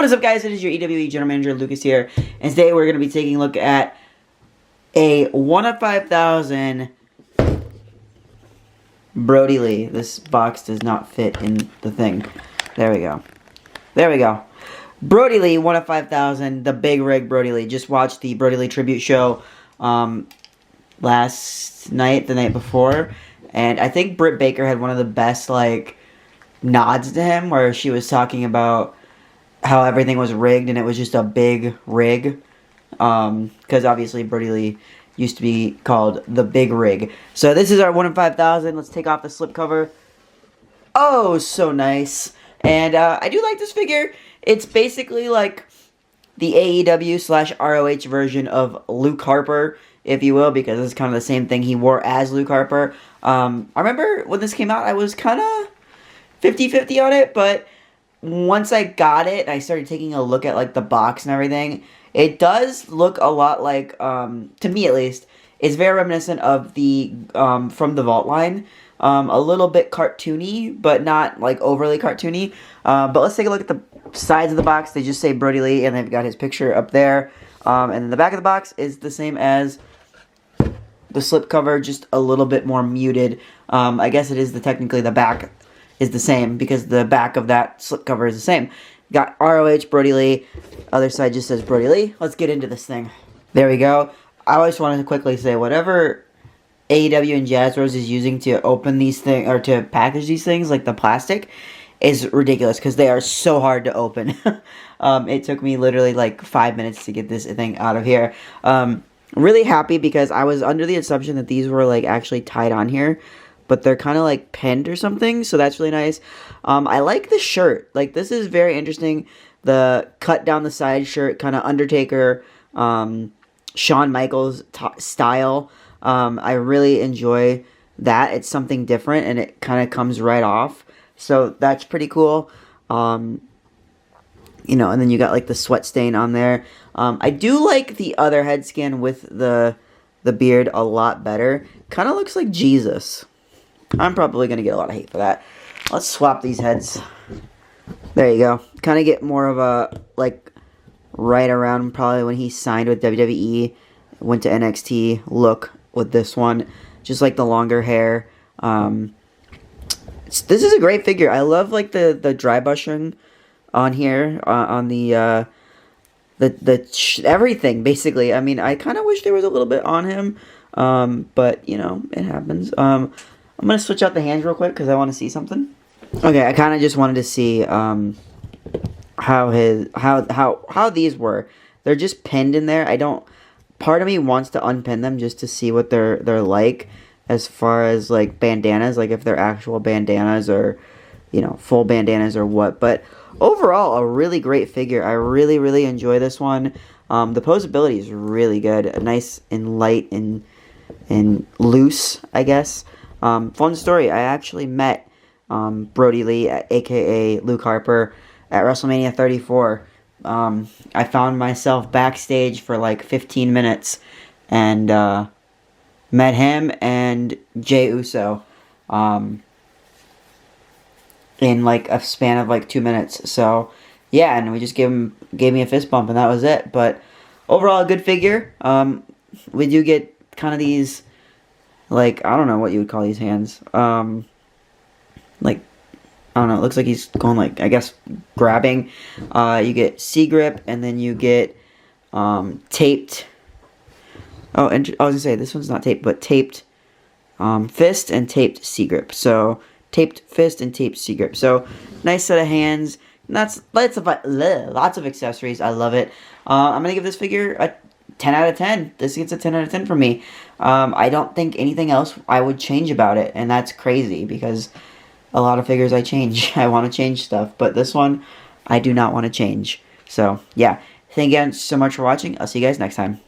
What's up, guys? It is your EWE General Manager, Lucas here, and today we're going to be taking a look at a 1 of 5,000 Brodie Lee. This box does not fit in the thing. There we go. There we go. Brodie Lee, 1 of 5,000, the big rig Brodie Lee. Just watched the Brodie Lee tribute show last night, the night before, and I think Britt Baker had one of the best, like, nods to him, where she was talking about how everything was rigged and it was just a big rig, because obviously Brodie Lee used to be called the big rig. So this is our 1 in 5,000. Let's take off the slipcover. Oh, so nice. And I do like this figure. It's basically like the AEW/ROH version of Luke Harper, if you will, because it's kind of the same thing he wore as Luke Harper. I remember when this came out, I was kind of 50-50 on it, but once I got it, I started taking a look at, like, the box and everything. It does look a lot like, to me at least, it's very reminiscent of the, from the Vault line. A little bit cartoony, but not, like, overly cartoony. But let's take a look at the sides of the box. They just say Brodie Lee, and they've got his picture up there. And then the back of the box is the same as the slipcover, just a little bit more muted. I guess it is technically the back is the same, because the back of that slipcover is the same. Got ROH, Brodie Lee. Other side just says Brodie Lee. Let's get into this thing. There we go. I always wanted to quickly say, whatever AEW and Jazzrose is using to open these things, or to package these things, like the plastic, is ridiculous, because they are so hard to open. It took me literally like 5 minutes to get this thing out of here. Really happy, because I was under the assumption that these were like actually tied on here, but they're kind of like pinned or something, so that's really nice. I like the shirt. Like, this is very interesting. The cut down the side shirt, kind of Undertaker, Shawn Michaels style. I really enjoy that. It's something different, and it kind of comes right off. So that's pretty cool. You know, and then you got like the sweat stain on there. I do like the other head scan with the beard a lot better. Kind of looks like Jesus. I'm probably going to get a lot of hate for that. Let's swap these heads. There you go. Kind of get more of a, like, right around probably when he signed with WWE, went to NXT look with this one. Just like the longer hair. This is a great figure. I love, like, the dry brushing on here, on the everything, basically. I mean, I kind of wish there was a little bit on him, but, you know, it happens. I'm going to switch out the hands real quick, because I want to see something. Okay, I kind of just wanted to see how these were. They're just pinned in there. Part of me wants to unpin them just to see what they're like, as far as, like, bandanas, like if they're actual bandanas or, you know, full bandanas or what. But overall, a really great figure. I really, really enjoy this one. The posability is really good. Nice and light and loose, I guess. Fun story, I actually met Brodie Lee, aka Luke Harper, at WrestleMania 34. I found myself backstage for like 15 minutes and met him and Jey Uso in like a span of like 2 minutes. So yeah, and we just gave me a fist bump, and that was it. But overall, a good figure. We do get kind of these, like, I don't know what you would call these hands. Like, I don't know. It looks like he's going, like, I guess, grabbing. You get C-grip, and then you get taped. Oh, and I was going to say, this one's not taped, but taped fist and taped C-grip. So, taped fist and taped C-grip. So, nice set of hands. That's lots of accessories. I love it. I'm going to give this figure a 10 out of 10. This gets a 10 out of 10 from me. I don't think anything else I would change about it, and that's crazy, because a lot of figures I change. I want to change stuff, but this one, I do not want to change. So, yeah. Thank you guys so much for watching. I'll see you guys next time.